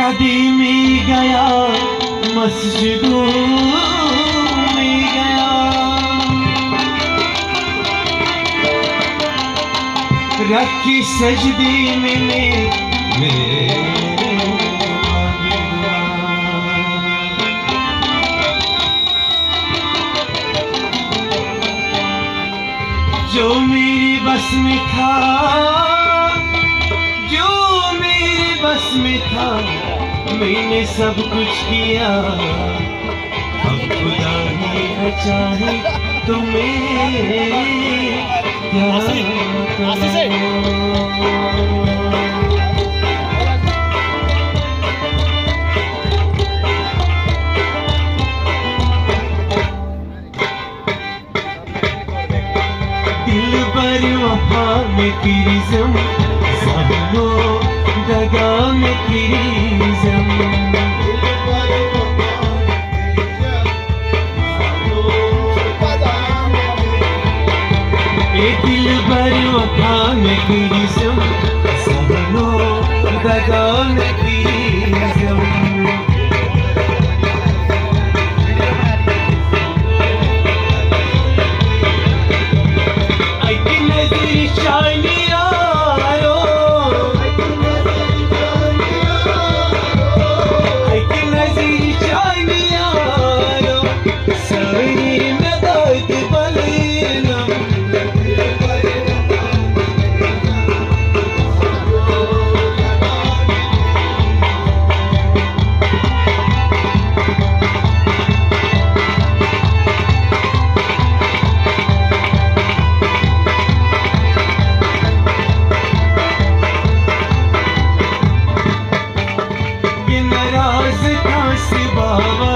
शादी में गया, मस्जिदों में गया, रखी सजदे में जो मेरी बस में था, जो मेरे बस में था, मैंने सब कुछ किया। अब खुदा ही न चाहे तो मैं क्या करूं? दिल पर वफा में तेरी ज़म, ज़म्मो दगा में तेरी ज़म, ए दिल पर वफा में तेरी ज़म, ज़म्मो दगा में तेरी ज़म। नाराज था सिवा